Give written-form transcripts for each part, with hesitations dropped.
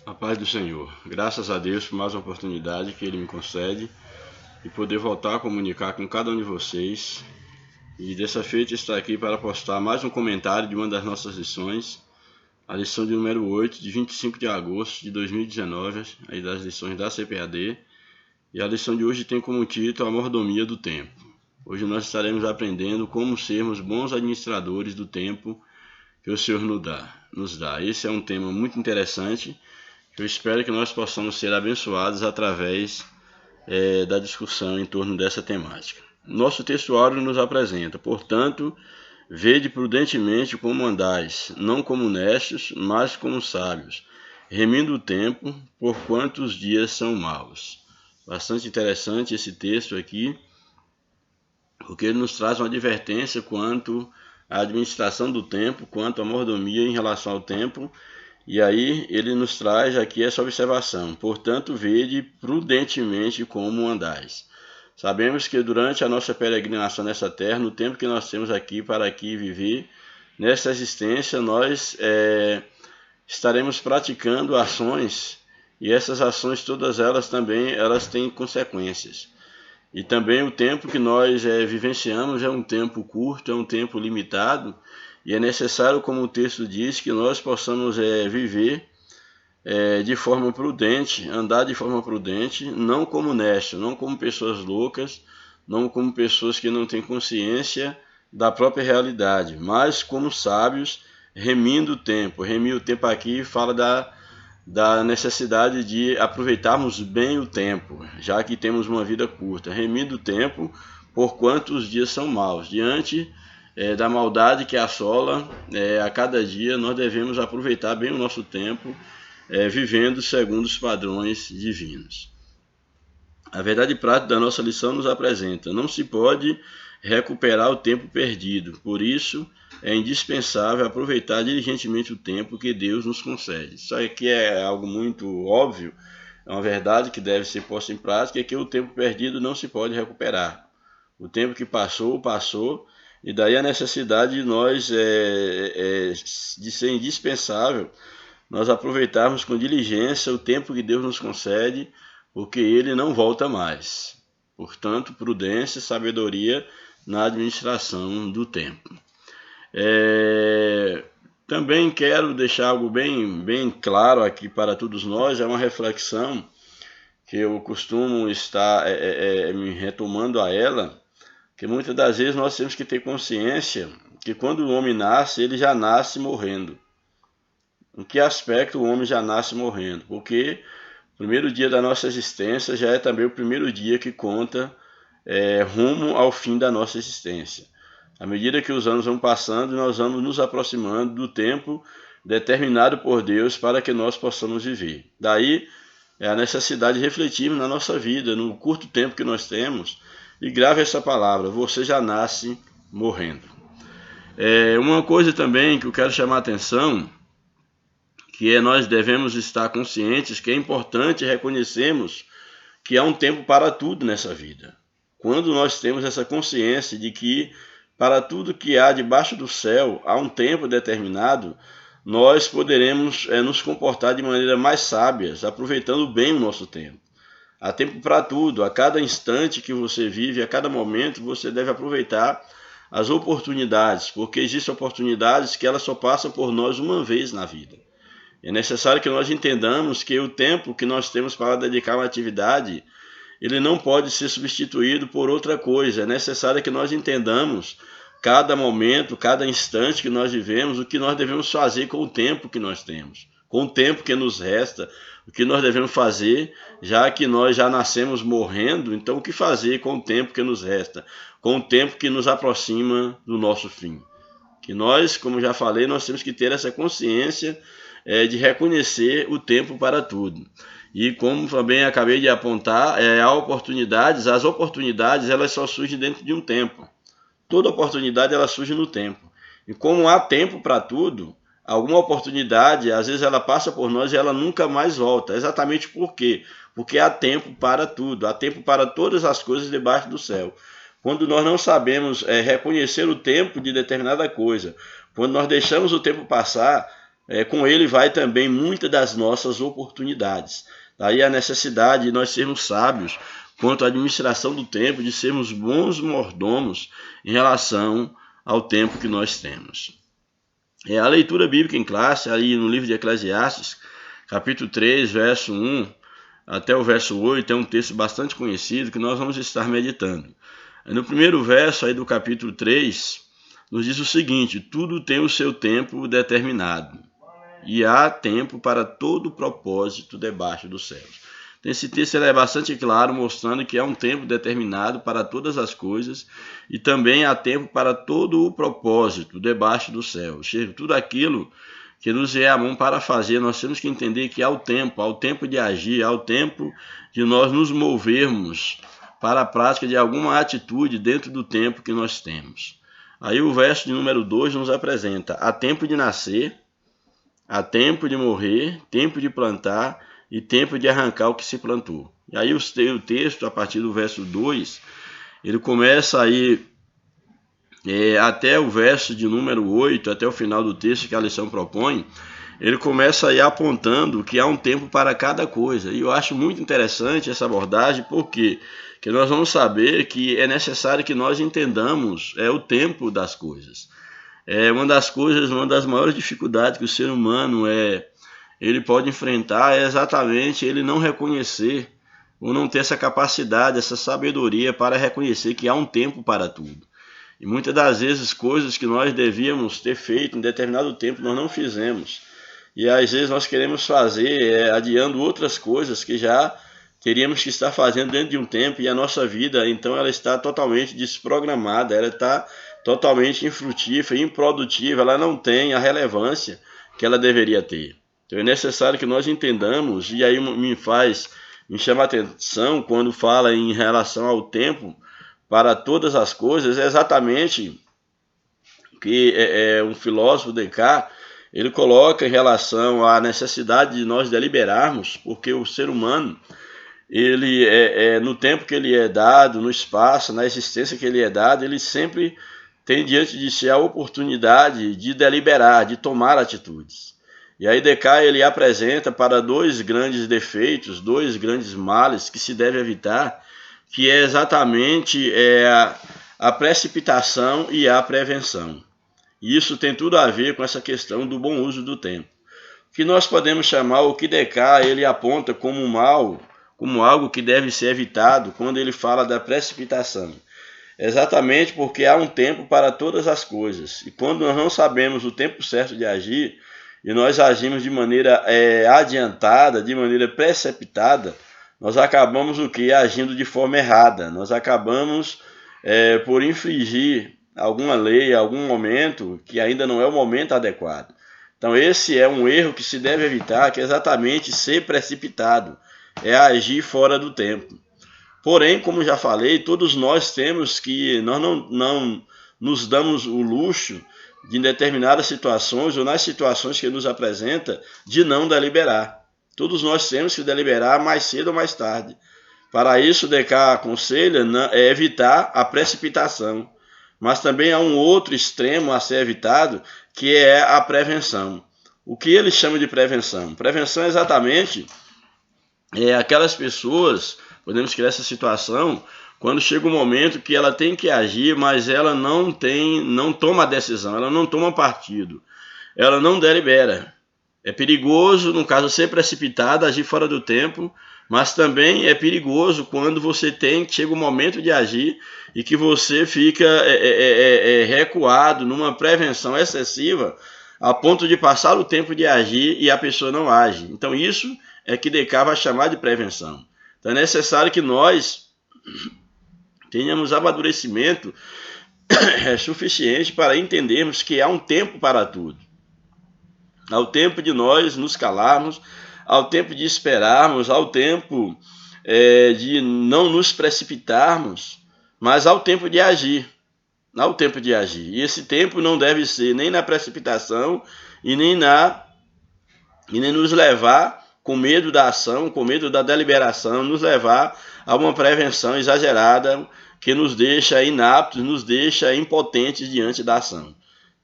A paz do Senhor. Graças a Deus por mais uma oportunidade que Ele me concede e poder voltar a comunicar com cada um de vocês. E dessa feita estar aqui para postar mais um comentário de uma das nossas lições, a lição de número 8, de 25 de agosto de 2019, aí das lições da CPAD. E a lição de hoje tem como título a mordomia do tempo. Hoje nós estaremos aprendendo como sermos bons administradores do tempo que o Senhor nos dá. Esse é um tema muito interessante. Eu espero que nós possamos ser abençoados através da discussão em torno dessa temática. Nosso textuário nos apresenta: portanto, vede prudentemente como andais, não como necios, mas como sábios, remindo o tempo, porquanto os dias são maus. Bastante interessante esse texto aqui, porque ele nos traz uma advertência quanto à administração do tempo, quanto à mordomia em relação ao tempo. E aí ele nos traz aqui essa observação: portanto, vede prudentemente como andais. Sabemos que durante a nossa peregrinação nessa terra, no tempo que nós temos aqui para aqui viver, nessa existência, nós estaremos praticando ações, e essas ações, todas elas também, elas têm consequências. E também o tempo que nós vivenciamos é um tempo curto, é um tempo limitado, e é necessário, como o texto diz, que nós possamos viver de forma prudente, andar de forma prudente, não como nécio, não como pessoas loucas, não como pessoas que não têm consciência da própria realidade, mas como sábios, remindo o tempo. Remir o tempo aqui fala da necessidade de aproveitarmos bem o tempo, já que temos uma vida curta. Remindo o tempo, porquanto os dias são maus. Diante da maldade que assola a cada dia, nós devemos aproveitar bem o nosso tempo, vivendo segundo os padrões divinos. A verdade prática da nossa lição nos apresenta: não se pode recuperar o tempo perdido, por isso é indispensável aproveitar diligentemente o tempo que Deus nos concede. Isso aqui é algo muito óbvio, é uma verdade que deve ser posta em prática, é que o tempo perdido não se pode recuperar. O tempo que passou, passou, e daí a necessidade de nós de ser indispensável nós aproveitarmos com diligência o tempo que Deus nos concede, porque ele não volta mais. Portanto, prudência e sabedoria na administração do tempo. Também quero deixar algo bem claro aqui para todos nós, é uma reflexão que eu costumo estar me retomando a ela, que muitas das vezes nós temos que ter consciência que quando o homem nasce, ele já nasce morrendo. Em que aspecto o homem já nasce morrendo? Porque o primeiro dia da nossa existência já é também o primeiro dia que conta rumo ao fim da nossa existência. À medida que os anos vão passando, nós vamos nos aproximando do tempo determinado por Deus para que nós possamos viver. Daí a necessidade de refletirmos na nossa vida, no curto tempo que nós temos, e grave essa palavra: você já nasce morrendo. Uma coisa também que eu quero chamar a atenção, que nós devemos estar conscientes que é importante reconhecermos que há um tempo para tudo nessa vida. Quando nós temos essa consciência de que para tudo que há debaixo do céu há um tempo determinado, nós poderemos nos comportar de maneira mais sábia, aproveitando bem o nosso tempo. Há tempo para tudo, a cada instante que você vive, a cada momento você deve aproveitar as oportunidades, porque existem oportunidades que elas só passam por nós uma vez na vida. É necessário que nós entendamos que o tempo que nós temos para dedicar a uma atividade, ele não pode ser substituído por outra coisa. É necessário que nós entendamos cada momento, cada instante que nós vivemos, o que nós devemos fazer com o tempo que nós temos, com o tempo que nos resta, o que nós devemos fazer, já que nós já nascemos morrendo. Então o que fazer com o tempo que nos resta, com o tempo que nos aproxima do nosso fim? Que nós, como já falei, nós temos que ter essa consciência de reconhecer o tempo para tudo. E como também acabei de apontar, há oportunidades, as oportunidades elas só surgem dentro de um tempo. Toda oportunidade ela surge no tempo. E como há tempo para tudo, alguma oportunidade, às vezes ela passa por nós e ela nunca mais volta. Exatamente por quê? Porque há tempo para tudo, há tempo para todas as coisas debaixo do céu. Quando nós não sabemos reconhecer o tempo de determinada coisa, quando nós deixamos o tempo passar, com ele vai também muitas das nossas oportunidades. Daí a necessidade de nós sermos sábios quanto à administração do tempo, de sermos bons mordomos em relação ao tempo que nós temos. A leitura bíblica em classe, aí no livro de Eclesiastes, capítulo 3, verso 1 até o verso 8, é um texto bastante conhecido que nós vamos estar meditando. No primeiro verso aí do capítulo 3, nos diz o seguinte: tudo tem o seu tempo determinado, e há tempo para todo propósito debaixo dos céus. Então, esse texto é bastante claro, mostrando que há um tempo determinado para todas as coisas, e também há tempo para todo o propósito debaixo do céu. Ou seja, tudo aquilo que nos é a mão para fazer, nós temos que entender que há o tempo de agir, há o tempo de nós nos movermos para a prática de alguma atitude dentro do tempo que nós temos. Aí o verso de número 2 nos apresenta: há tempo de nascer, há tempo de morrer, tempo de plantar e tempo de arrancar o que se plantou. E aí o texto, a partir do verso 2, ele começa aí até o verso de número 8, até o final do texto que a lição propõe, ele começa aí apontando que há um tempo para cada coisa. E eu acho muito interessante essa abordagem, porque nós vamos saber que é necessário que nós entendamos o tempo das coisas. Uma das maiores dificuldades que o ser humano ele pode enfrentar é exatamente ele não reconhecer, ou não ter essa capacidade, essa sabedoria para reconhecer que há um tempo para tudo. E muitas das vezes coisas que nós devíamos ter feito em determinado tempo nós não fizemos. E às vezes nós queremos fazer adiando outras coisas que já teríamos que estar fazendo dentro de um tempo, e a nossa vida então ela está totalmente desprogramada, ela está totalmente infrutífera, improdutiva, ela não tem a relevância que ela deveria ter. Então é necessário que nós entendamos, e aí me chama a atenção quando fala em relação ao tempo para todas as coisas, é exatamente que um filósofo, Descartes, ele coloca em relação à necessidade de nós deliberarmos, porque o ser humano, ele no tempo que ele é dado, no espaço, na existência que ele é dado, ele sempre tem diante de si a oportunidade de deliberar, de tomar atitudes. E aí Descartes ele apresenta para dois grandes defeitos, dois grandes males que se deve evitar, que é exatamente a precipitação e a prevenção. E isso tem tudo a ver com essa questão do bom uso do tempo. O que nós podemos chamar, o que Descartes ele aponta como um mal, como algo que deve ser evitado quando ele fala da precipitação. Exatamente porque há um tempo para todas as coisas. E quando nós não sabemos o tempo certo de agir, e nós agimos de maneira adiantada, de maneira precipitada, nós acabamos o quê? Agindo de forma errada. Nós acabamos por infringir alguma lei, algum momento que ainda não é o momento adequado. Então esse é um erro que se deve evitar, que é exatamente ser precipitado, é agir fora do tempo. Porém, como já falei, todos nós temos que, nós não nos damos o luxo de em determinadas situações ou nas situações que nos apresenta, de não deliberar. Todos nós temos que deliberar mais cedo ou mais tarde. Para isso, Descartes aconselha evitar a precipitação. Mas também há um outro extremo a ser evitado, que é a prevenção. O que ele chama de prevenção? Prevenção é exatamente aquelas pessoas, podemos criar essa situação, quando chega um momento que ela tem que agir, mas ela não toma decisão, ela não toma partido, ela não delibera. É perigoso, no caso, ser precipitado, agir fora do tempo, mas também é perigoso quando você chega o momento de agir e que você fica recuado numa prevenção excessiva a ponto de passar o tempo de agir e a pessoa não age. Então isso é que Descartes vai chamar de prevenção. Então é necessário que nós tenhamos amadurecimento suficiente para entendermos que há um tempo para tudo. Há o tempo de nós nos calarmos, há o tempo de esperarmos, há o tempo de não nos precipitarmos, mas há o tempo de agir. Há o tempo de agir. E esse tempo não deve ser nem na precipitação e nem nos levar com medo da ação, com medo da deliberação, nos levar a uma prevenção exagerada que nos deixa inaptos, nos deixa impotentes diante da ação.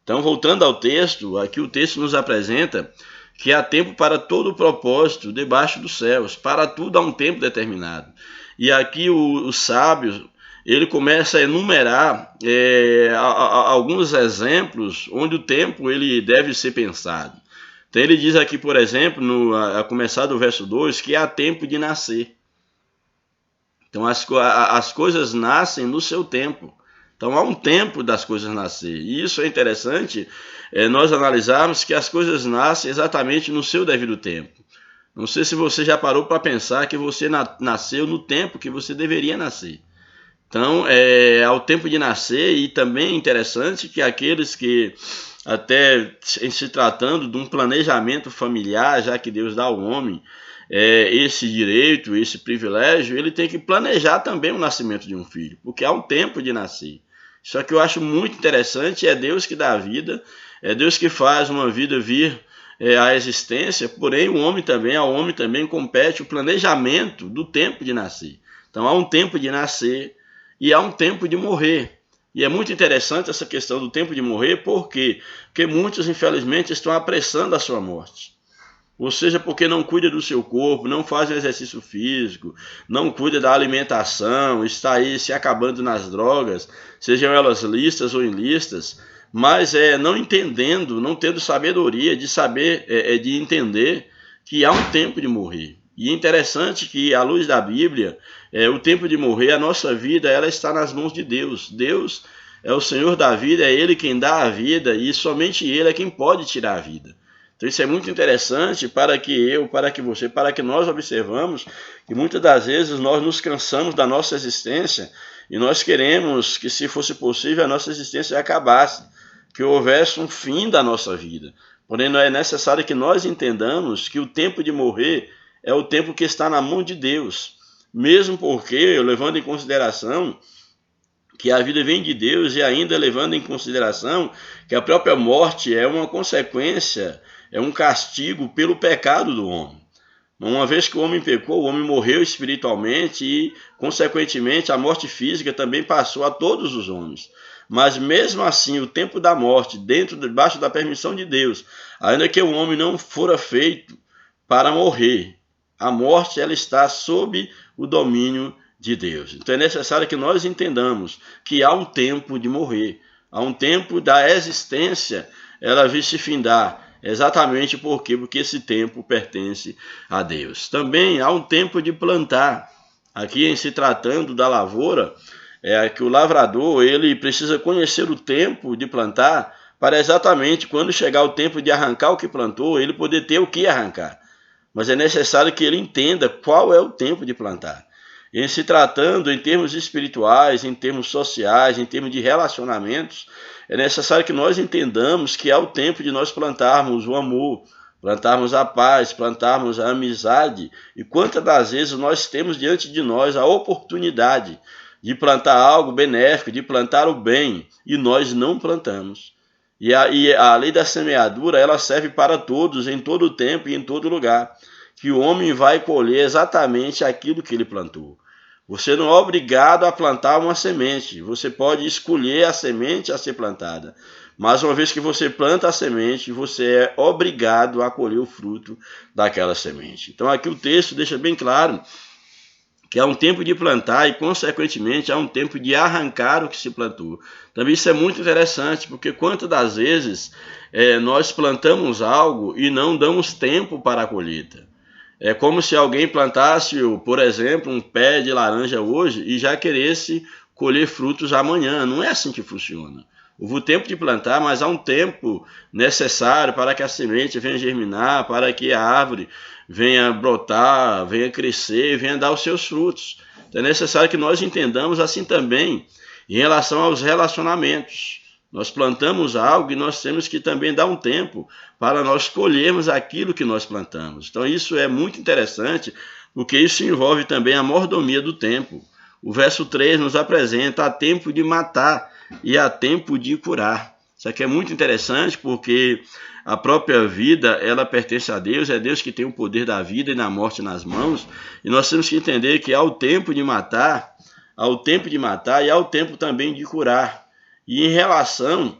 Então, voltando ao texto, aqui o texto nos apresenta que há tempo para todo o propósito debaixo dos céus, para tudo há um tempo determinado. E aqui o sábio, ele começa a enumerar alguns exemplos onde o tempo ele deve ser pensado. Então ele diz aqui, por exemplo, a começar do verso 2, que há tempo de nascer. Então as coisas nascem no seu tempo. Então há um tempo das coisas nascer. E isso é interessante, nós analisarmos que as coisas nascem exatamente no seu devido tempo. Não sei se você já parou para pensar que você nasceu no tempo que você deveria nascer. Então, ao tempo de nascer, e também é interessante que aqueles que, até em se tratando de um planejamento familiar, já que Deus dá ao homem esse direito, esse privilégio, ele tem que planejar também o nascimento de um filho, porque há um tempo de nascer. Só que eu acho muito interessante, é Deus que dá a vida, é Deus que faz uma vida vir à existência, porém ao homem também compete o planejamento do tempo de nascer. Então há um tempo de nascer e há um tempo de morrer. E é muito interessante essa questão do tempo de morrer, por quê? Porque muitos, infelizmente, estão apressando a sua morte. Ou seja, porque não cuida do seu corpo, não faz exercício físico, não cuida da alimentação, está aí se acabando nas drogas, sejam elas lícitas ou ilícitas, mas não entendendo, não tendo sabedoria de saber, de entender que há um tempo de morrer. E é interessante que, à luz da Bíblia, o tempo de morrer, a nossa vida, ela está nas mãos de Deus. Deus é o Senhor da vida, é Ele quem dá a vida e somente Ele é quem pode tirar a vida. Então isso é muito interessante para que você, para que nós observamos que muitas das vezes nós nos cansamos da nossa existência e nós queremos que, se fosse possível, a nossa existência acabasse, que houvesse um fim da nossa vida. Porém, não é necessário que nós entendamos que o tempo de morrer é o tempo que está na mão de Deus, mesmo porque, levando em consideração que a vida vem de Deus e ainda levando em consideração que a própria morte é uma consequência, é um castigo pelo pecado do homem. Uma vez que o homem pecou, o homem morreu espiritualmente e, consequentemente, a morte física também passou a todos os homens. Mas mesmo assim, o tempo da morte, debaixo da permissão de Deus, ainda que o homem não fora feito para morrer, a morte ela está sob o domínio de Deus. Então é necessário que nós entendamos que há um tempo de morrer, há um tempo da existência ela vir se findar. Exatamente porque esse tempo pertence a Deus. Também há um tempo de plantar. Aqui, em se tratando da lavoura, que o lavrador ele precisa conhecer o tempo de plantar para exatamente quando chegar o tempo de arrancar o que plantou, ele poder ter o que arrancar. Mas é necessário que ele entenda qual é o tempo de plantar. Em se tratando em termos espirituais, em termos sociais, em termos de relacionamentos, é necessário que nós entendamos que há o tempo de nós plantarmos o amor, plantarmos a paz, plantarmos a amizade. E quantas das vezes nós temos diante de nós a oportunidade de plantar algo benéfico, de plantar o bem, e nós não plantamos. E a lei da semeadura, ela serve para todos, em todo tempo e em todo lugar, que o homem vai colher exatamente aquilo que ele plantou. Você não é obrigado a plantar uma semente, você pode escolher a semente a ser plantada, mas uma vez que você planta a semente, você é obrigado a colher o fruto daquela semente. Então aqui o texto deixa bem claro que há um tempo de plantar e, consequentemente, há um tempo de arrancar o que se plantou. Também isso é muito interessante, porque quantas das vezes nós plantamos algo e não damos tempo para a colheita. É como se alguém plantasse, por exemplo, um pé de laranja hoje e já queresse colher frutos amanhã. Não é assim que funciona. Houve o tempo de plantar, mas há um tempo necessário para que a semente venha germinar, para que a árvore venha brotar, venha crescer, venha dar os seus frutos. Então é necessário que nós entendamos assim também em relação aos relacionamentos. Nós plantamos algo e nós temos que também dar um tempo para nós colhermos aquilo que nós plantamos. Então isso é muito interessante, porque isso envolve também a mordomia do tempo. O verso 3 nos apresenta: há tempo de matar e há tempo de curar. Isso aqui é muito interessante, porque a própria vida, ela pertence a Deus, é Deus que tem o poder da vida e da morte nas mãos, e nós temos que entender que há o tempo de matar, e há o tempo também de curar. E em relação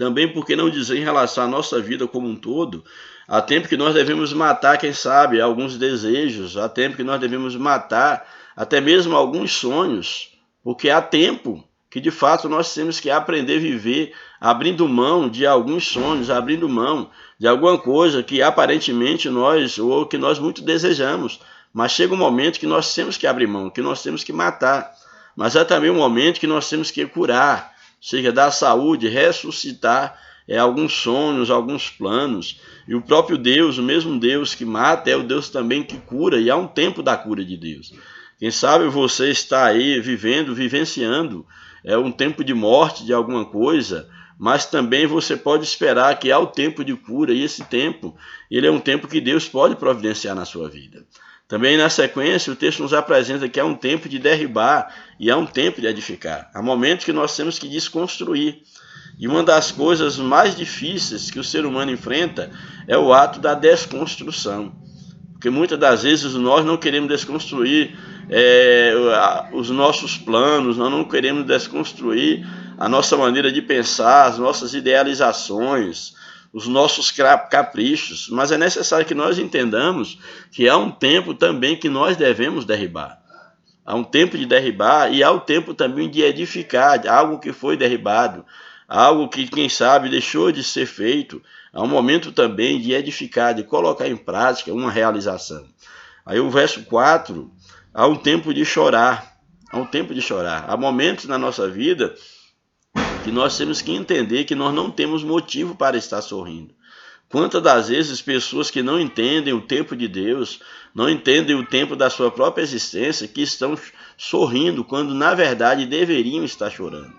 também, por que não dizer, em relação à nossa vida como um todo, há tempo que nós devemos matar, quem sabe, alguns desejos, há tempo que nós devemos matar até mesmo alguns sonhos, porque há tempo que de fato nós temos que aprender a viver abrindo mão de alguns sonhos, abrindo mão de alguma coisa que aparentemente nós, ou que nós muito desejamos, mas chega um momento que nós temos que abrir mão, que nós temos que matar, mas há também um momento que nós temos que curar, ou seja, dar saúde, ressuscitar alguns sonhos, alguns planos. E o próprio Deus, o mesmo Deus que mata, é o Deus também que cura, e há um tempo da cura de Deus. Quem sabe você está aí vivenciando um tempo de morte de alguma coisa, mas também você pode esperar que há o tempo de cura, e esse tempo, ele é um tempo que Deus pode providenciar na sua vida. Também na sequência, o texto nos apresenta que há um tempo de derribar e há um tempo de edificar. Há momentos que nós temos que desconstruir. E uma das coisas mais difíceis que o ser humano enfrenta é o ato da desconstrução. Porque muitas das vezes nós não queremos desconstruir os nossos planos, nós não queremos desconstruir a nossa maneira de pensar, as nossas idealizações, os nossos caprichos, mas é necessário que nós entendamos que há um tempo também que nós devemos derribar. Há um tempo de derribar e há o tempo também de edificar algo que foi derribado, algo que, quem sabe, deixou de ser feito. Há um momento também de edificar, de colocar em prática uma realização. Aí o verso 4, há um tempo de chorar, há um tempo de chorar. Há momentos na nossa vida que nós temos que entender que nós não temos motivo para estar sorrindo. Quantas das vezes pessoas que não entendem o tempo de Deus, não entendem o tempo da sua própria existência, que estão sorrindo quando na verdade deveriam estar chorando.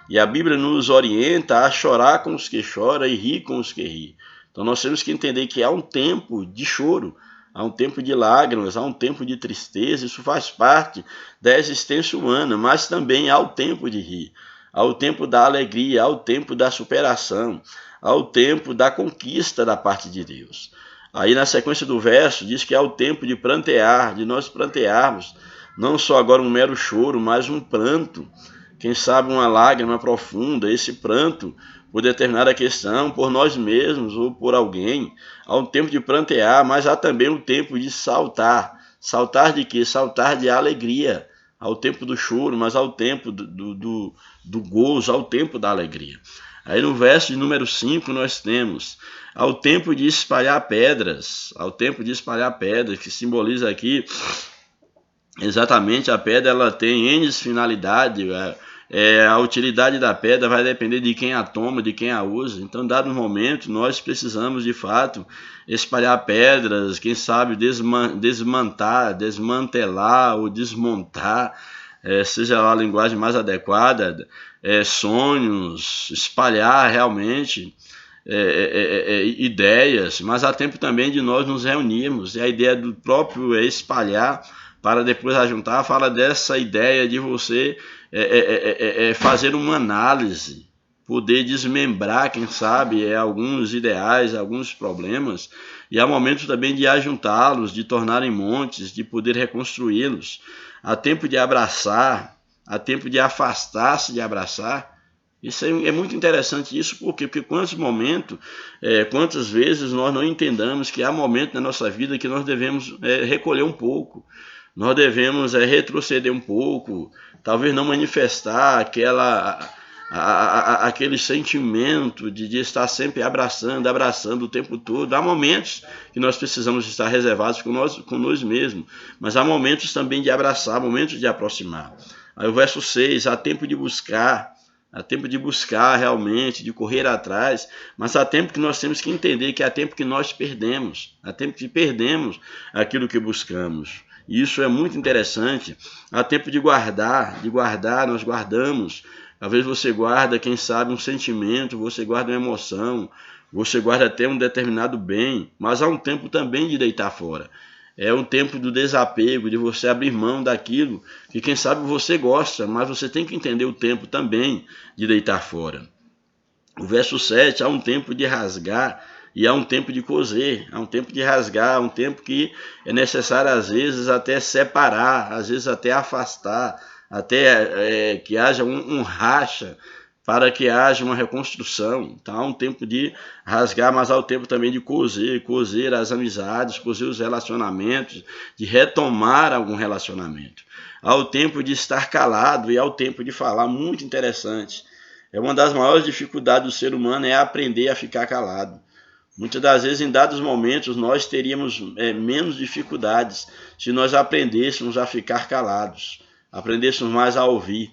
E a Bíblia nos orienta a chorar com os que choram e rir com os que riem. Então nós temos que entender que há um tempo de choro, há um tempo de lágrimas, há um tempo de tristeza, isso faz parte da existência humana, mas também há o tempo de rir. Há o tempo da alegria, há o tempo da superação, há o tempo da conquista da parte de Deus. Aí na sequência do verso diz que há o tempo de prantear, de nós prantearmos, não só agora um mero choro, mas um pranto, quem sabe uma lágrima profunda, esse pranto por determinada questão, por nós mesmos ou por alguém. Há um tempo de prantear, mas há também um tempo de saltar. Saltar de quê? Saltar de alegria. Há o tempo do choro, mas há o tempo do gozo, há o tempo da alegria. Aí no verso de número 5 nós temos ao tempo de espalhar pedras, ao tempo de espalhar pedras, que simboliza aqui exatamente a pedra, ela tem N finalidades, a utilidade da pedra vai depender de quem a toma, de quem a usa. Então, dado um momento, nós precisamos de fato espalhar pedras, quem sabe desmantelar ou desmontar, seja lá a linguagem mais adequada, sonhos, espalhar realmente ideias, mas há tempo também de nós nos reunirmos. E a ideia do próprio espalhar para depois ajuntar fala dessa ideia de você fazer uma análise, poder desmembrar, quem sabe, alguns ideais, alguns problemas, e há momentos também de ajuntá-los, de tornarem montes, de poder reconstruí-los. Há tempo de abraçar, há tempo de afastar-se de abraçar. Isso é muito interessante, isso por quê? Porque quantas vezes nós não entendamos que há momentos na nossa vida que nós devemos recolher um pouco, nós devemos retroceder um pouco, talvez não manifestar aquele sentimento de estar sempre abraçando o tempo todo. Há momentos que nós precisamos estar reservados com nós mesmos, mas há momentos também de abraçar, momentos de aproximar. Aí o verso 6, há tempo de buscar realmente, de correr atrás, mas há tempo que nós temos que entender que há tempo que nós perdemos, há tempo que perdemos aquilo que buscamos. E isso é muito interessante. Há tempo de guardar, nós guardamos. Às vezes você guarda, quem sabe, um sentimento, você guarda uma emoção, você guarda até um determinado bem, mas há um tempo também de deitar fora. É um tempo do desapego, de você abrir mão daquilo que, quem sabe, você gosta, mas você tem que entender o tempo também de deitar fora. O verso 7, há um tempo de rasgar e há um tempo de coser, há um tempo de rasgar, há um tempo que é necessário, às vezes, até separar, às vezes até afastar, até que haja um racha, para que haja uma reconstrução. Então há um tempo de rasgar, mas há o tempo também de coser as amizades, coser os relacionamentos, de retomar algum relacionamento. Há o tempo de estar calado e há o tempo de falar. Muito interessante. É uma das maiores dificuldades do ser humano é aprender a ficar calado. Muitas das vezes, em dados momentos, nós teríamos menos dificuldades se nós aprendêssemos a ficar calados, aprendêssemos mais a ouvir.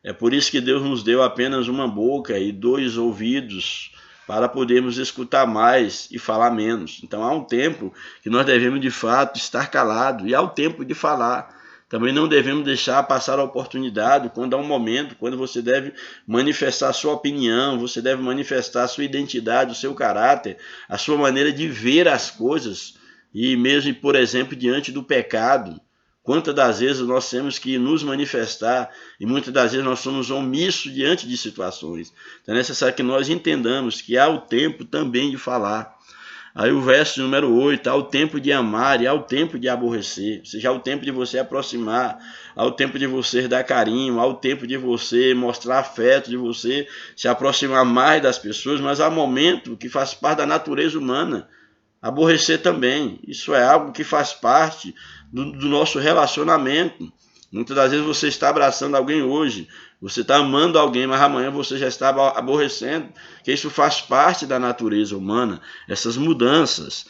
É por isso que Deus nos deu apenas uma boca e 2 ouvidos para podermos escutar mais e falar menos. Então há um tempo que nós devemos de fato estar calados e há o tempo de falar. Também não devemos deixar passar a oportunidade quando há um momento, quando você deve manifestar a sua opinião, você deve manifestar a sua identidade, o seu caráter, a sua maneira de ver as coisas e mesmo, por exemplo, diante do pecado. Quantas das vezes nós temos que nos manifestar e muitas das vezes nós somos omissos diante de situações. Então é necessário que nós entendamos que há o tempo também de falar. Aí o verso número 8, há o tempo de amar e há o tempo de aborrecer. Ou seja, há o tempo de você aproximar, há o tempo de você dar carinho, há o tempo de você mostrar afeto, de você se aproximar mais das pessoas, mas há momento que faz parte da natureza humana. Aborrecer também, isso é algo que faz parte do nosso relacionamento. Muitas das vezes você está abraçando alguém hoje, você está amando alguém, mas amanhã você já está aborrecendo, que isso faz parte da natureza humana, essas mudanças.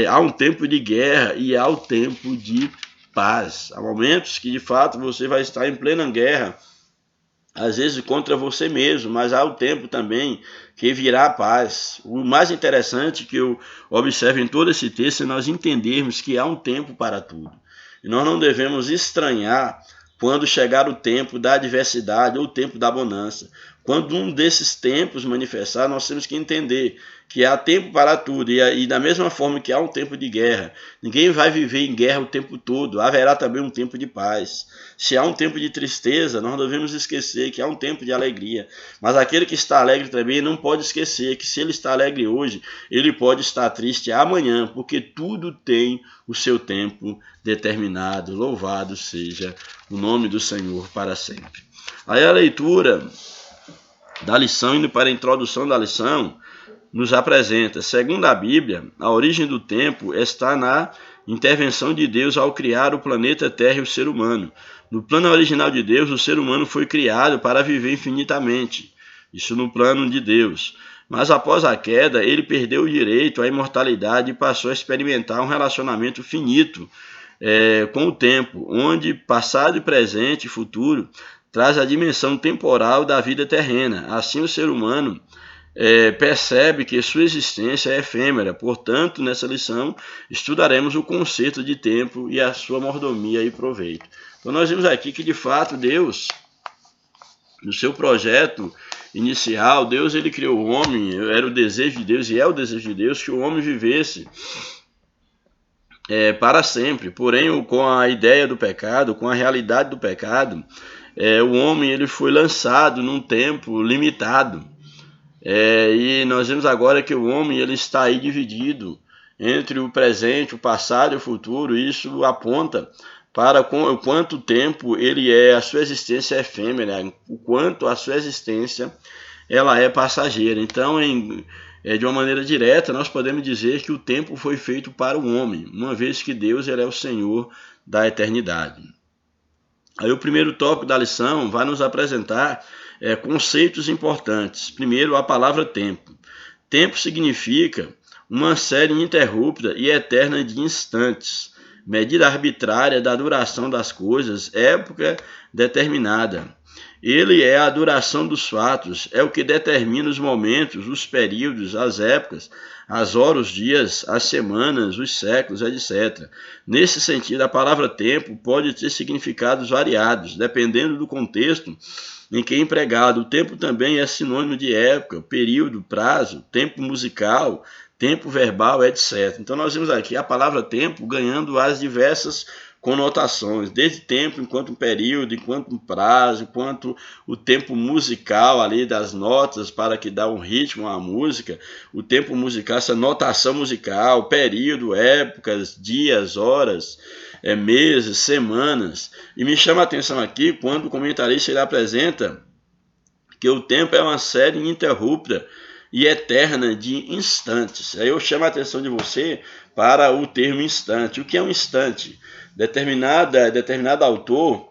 Há um tempo de guerra e há o tempo de paz. Há momentos que de fato você vai estar em plena guerra, às vezes contra você mesmo, mas há o tempo também que virá a paz. O mais interessante que eu observo em todo esse texto é nós entendermos que há um tempo para tudo. E nós não devemos estranhar quando chegar o tempo da adversidade ou o tempo da bonança. Quando um desses tempos manifestar, nós temos que entender que há tempo para tudo. E da mesma forma que há um tempo de guerra, ninguém vai viver em guerra o tempo todo. Haverá também um tempo de paz. Se há um tempo de tristeza, nós devemos esquecer que há um tempo de alegria. Mas aquele que está alegre também não pode esquecer que se ele está alegre hoje, ele pode estar triste amanhã, porque tudo tem o seu tempo determinado. Louvado seja o nome do Senhor para sempre. Aí a leitura da lição, indo para a introdução da lição, nos apresenta, segundo a Bíblia, a origem do tempo está na intervenção de Deus ao criar o planeta Terra e o ser humano. No plano original de Deus, o ser humano foi criado para viver infinitamente. Isso no plano de Deus. Mas após a queda, ele perdeu o direito à imortalidade e passou a experimentar um relacionamento finito com o tempo, onde passado, presente e futuro traz a dimensão temporal da vida terrena. Assim, o ser humano percebe que sua existência é efêmera. Portanto, nessa lição, estudaremos o conceito de tempo e a sua mordomia e proveito. Então, nós vimos aqui que, de fato, Deus, no seu projeto inicial, Deus ele criou o homem, era o desejo de Deus e é o desejo de Deus que o homem vivesse para sempre. Porém, com a ideia do pecado, com a realidade do pecado, o homem ele foi lançado num tempo limitado. E nós vemos agora que o homem ele está aí dividido entre o presente, o passado e o futuro. Isso aponta para o quanto tempo a sua existência é efêmera, o quanto a sua existência ela é passageira. Então, de uma maneira direta, nós podemos dizer que o tempo foi feito para o homem, uma vez que Deus ele é o Senhor da eternidade. Aí o primeiro tópico da lição vai nos apresentar conceitos importantes. Primeiro, a palavra tempo. Tempo significa uma série ininterrupta e eterna de instantes, medida arbitrária da duração das coisas, época determinada. Ele é a duração dos fatos, é o que determina os momentos, os períodos, as épocas, as horas, os dias, as semanas, os séculos, etc. Nesse sentido, a palavra tempo pode ter significados variados, dependendo do contexto em que é empregado. O tempo também é sinônimo de época, período, prazo, tempo musical, tempo verbal, etc. Então nós vemos aqui a palavra tempo ganhando as diversas conotações, desde tempo enquanto um período, enquanto um prazo, enquanto o tempo musical ali das notas para que dá um ritmo à música, o tempo musical, essa notação musical, período, épocas, dias, horas, meses, semanas. E me chama a atenção aqui quando o comentarista ele apresenta que o tempo é uma série ininterrupta e eterna de instantes. Aí eu chamo a atenção de você para o termo instante. O que é um instante? Determinada autor,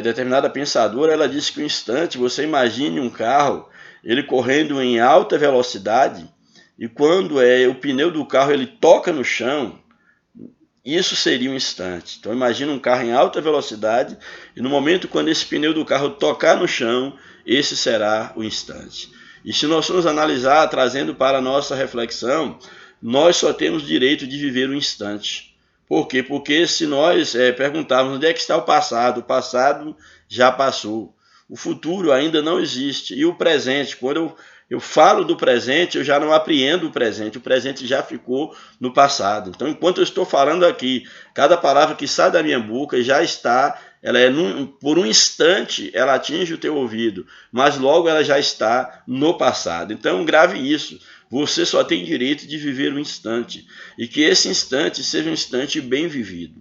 determinada pensadora, ela disse que o instante, você imagine um carro, ele correndo em alta velocidade, e quando o pneu do carro ele toca no chão, isso seria um instante. Então imagine um carro em alta velocidade, e no momento quando esse pneu do carro tocar no chão, esse será o instante. E se nós formos analisar, trazendo para a nossa reflexão, nós só temos direito de viver o instante. Por quê? Porque se nós perguntarmos onde é que está o passado já passou. O futuro ainda não existe. E o presente, quando eu falo do presente, eu já não apreendo o presente já ficou no passado. Então, enquanto eu estou falando aqui, cada palavra que sai da minha boca já está, por um instante, ela atinge o teu ouvido, mas logo ela já está no passado. Então, grave isso. Você só tem direito de viver um instante, e que esse instante seja um instante bem vivido.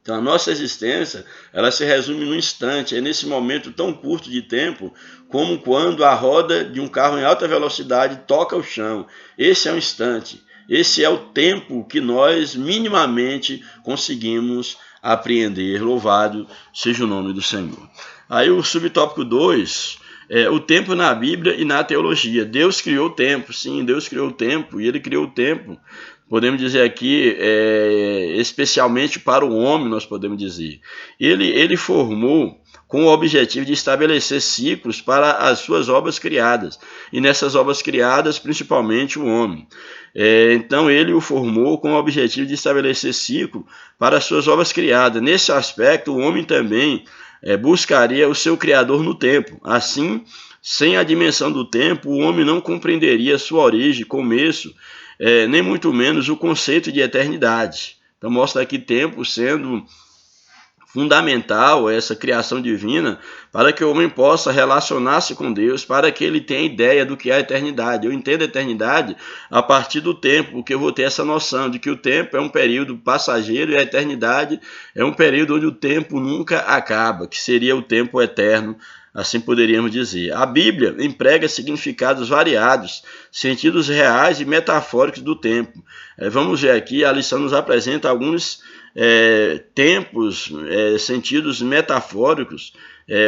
Então a nossa existência, ela se resume num instante, é nesse momento tão curto de tempo, como quando a roda de um carro em alta velocidade toca o chão. Esse é um instante, esse é o tempo que nós minimamente conseguimos apreender. Louvado seja o nome do Senhor. Aí o subtópico 2, o tempo na Bíblia e na teologia. Deus criou o tempo, sim, Deus criou o tempo, e Ele criou o tempo, podemos dizer aqui, especialmente para o homem, nós podemos dizer. Ele formou com o objetivo de estabelecer ciclos para as suas obras criadas, e nessas obras criadas, principalmente o homem. Então ele o formou com o objetivo de estabelecer ciclo para as suas obras criadas. Nesse aspecto, o homem também buscaria o seu Criador no tempo. Assim, sem a dimensão do tempo, o homem não compreenderia sua origem, começo, nem muito menos o conceito de eternidade. Então mostra aqui tempo sendo fundamental, essa criação divina, para que o homem possa relacionar-se com Deus, para que ele tenha ideia do que é a eternidade. Eu entendo a eternidade a partir do tempo, porque eu vou ter essa noção de que o tempo é um período passageiro e a eternidade é um período onde o tempo nunca acaba, que seria o tempo eterno, assim poderíamos dizer. A Bíblia emprega significados variados, sentidos reais e metafóricos do tempo. Vamos ver aqui, a lição nos apresenta alguns tempos, sentidos metafóricos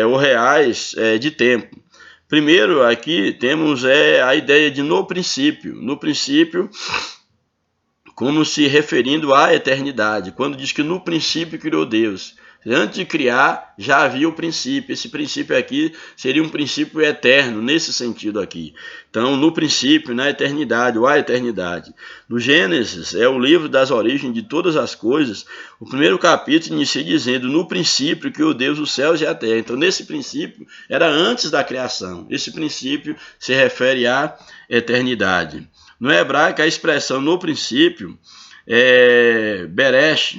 ou reais de tempo. Primeiro, aqui temos a ideia de no princípio. No princípio, como se referindo à eternidade. Quando diz que no princípio criou Deus. Antes de criar, já havia o princípio. Esse princípio aqui seria um princípio eterno, nesse sentido aqui. Então, no princípio, na eternidade, ou a eternidade. No Gênesis, é o livro das origens de todas as coisas. O primeiro capítulo inicia dizendo, no princípio criou Deus os céus e a terra. Então, nesse princípio, era antes da criação. Esse princípio se refere à eternidade. No hebraico, a expressão no princípio é Beresh,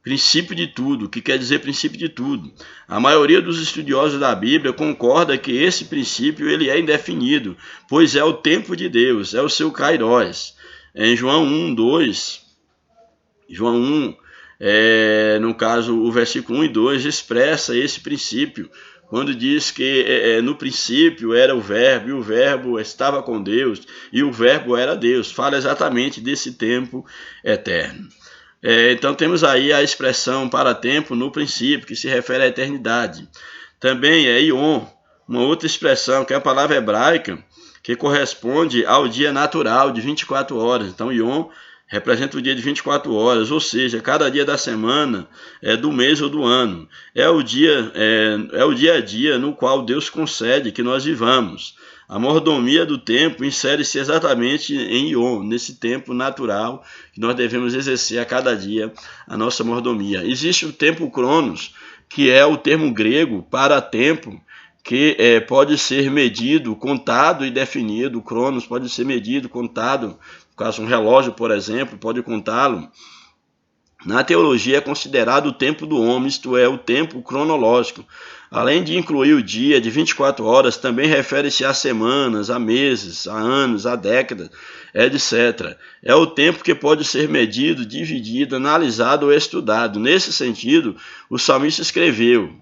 princípio de tudo. O que quer dizer princípio de tudo? A maioria dos estudiosos da Bíblia concorda que esse princípio ele é indefinido, pois é o tempo de Deus, é o seu Kairos. Em João 1, 2, João 1, no caso o versículo 1 e 2, expressa esse princípio, quando diz que no princípio era o verbo, e o verbo estava com Deus, e o verbo era Deus. Fala exatamente desse tempo eterno. Então temos aí a expressão para tempo no princípio, que se refere à eternidade. Também é Ion, uma outra expressão, que é a palavra hebraica, que corresponde ao dia natural de 24 horas. Então Ion representa o dia de 24 horas, ou seja, cada dia da semana, do mês ou do ano. É o dia a dia no qual Deus concede que nós vivamos. A mordomia do tempo insere-se exatamente em Ion, nesse tempo natural que nós devemos exercer a cada dia a nossa mordomia. Existe o tempo Cronos, que é o termo grego para tempo, que pode ser medido, contado e definido. O Cronos pode ser medido, contado. No caso, um relógio, por exemplo, pode contá-lo. Na teologia é considerado o tempo do homem, isto é, o tempo cronológico. Além de incluir o dia de 24 horas, também refere-se a semanas, a meses, a anos, a décadas, etc. É o tempo que pode ser medido, dividido, analisado ou estudado. Nesse sentido, o salmista escreveu,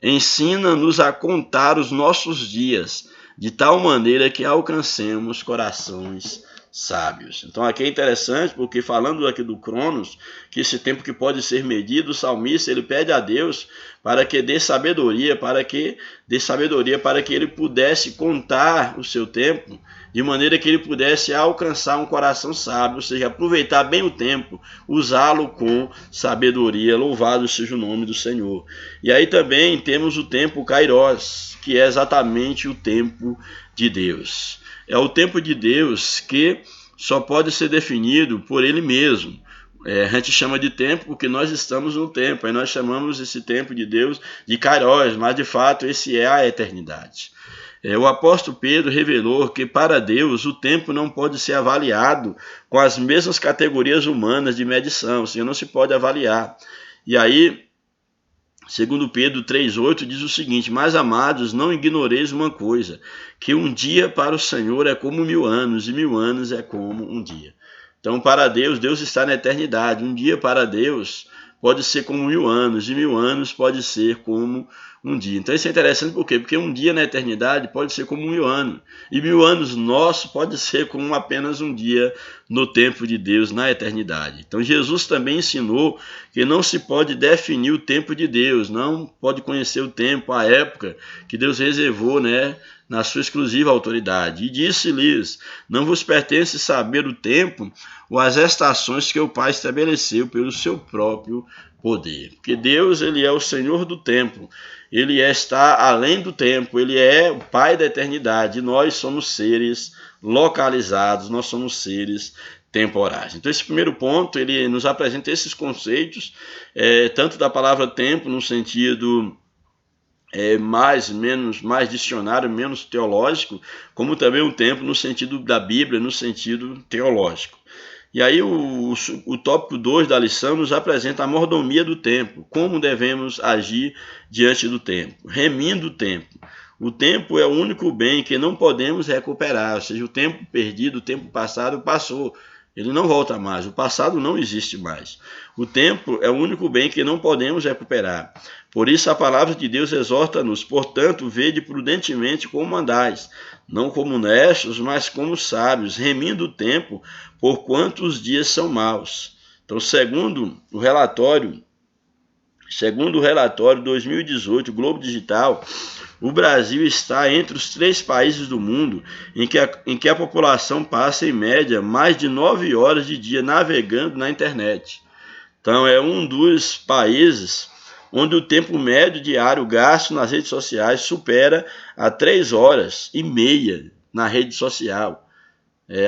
ensina-nos a contar os nossos dias, de tal maneira que alcancemos corações sábios. Então aqui é interessante, porque falando aqui do Cronos, que esse tempo que pode ser medido, o salmista ele pede a Deus para que dê sabedoria, para que ele pudesse contar o seu tempo, de maneira que ele pudesse alcançar um coração sábio, ou seja, aproveitar bem o tempo, usá-lo com sabedoria. Louvado seja o nome do Senhor. E aí também temos o tempo Kairos, que é exatamente o tempo de Deus. É o tempo de Deus que só pode ser definido por Ele mesmo. A gente chama de tempo porque nós estamos no tempo, aí nós chamamos esse tempo de Deus de Kairos, mas de fato esse é a eternidade. O apóstolo Pedro revelou que para Deus o tempo não pode ser avaliado com as mesmas categorias humanas de medição, ou seja, não se pode avaliar. E aí, segundo Pedro 3,8 diz o seguinte: mas amados, não ignoreis uma coisa, que um dia para o Senhor é como 1000 anos, e 1000 anos é como um dia. Então, para Deus, Deus está na eternidade. Um dia para Deus pode ser como 1000 anos, e 1000 anos pode ser como um dia. Então isso é interessante por quê? Porque um dia na eternidade pode ser como 1000 anos. E 1000 anos nosso pode ser como apenas um dia no tempo de Deus, na eternidade. Então Jesus também ensinou que não se pode definir o tempo de Deus, não pode conhecer o tempo, a época que Deus reservou, na sua exclusiva autoridade. E disse-lhes: não vos pertence saber o tempo ou as estações que o Pai estabeleceu pelo seu próprio poder. Porque Deus, ele é o Senhor do tempo. Ele está além do tempo, ele é o Pai da eternidade. Nós somos seres localizados, nós somos seres temporais. Então esse primeiro ponto, ele nos apresenta esses conceitos, tanto da palavra tempo no sentido mais dicionário, menos teológico, como também o tempo no sentido da Bíblia, no sentido teológico. E aí o tópico 2 da lição nos apresenta a mordomia do tempo, como devemos agir diante do tempo, remindo o tempo. O tempo é o único bem que não podemos recuperar, ou seja, o tempo perdido, o tempo passado passou, ele não volta mais, o passado não existe mais. O tempo é o único bem que não podemos recuperar. Por isso a palavra de Deus exorta-nos: portanto, vede prudentemente como andais, não como necios, mas como sábios, remindo o tempo, porquanto os dias são maus. Então, segundo o relatório 2018, Globo Digital, o Brasil está entre os 3 países do mundo em que a população passa, em média, mais de 9 horas de dia navegando na internet. Então, é um dos países onde o tempo médio diário gasto nas redes sociais supera a 3 horas e meia na rede social.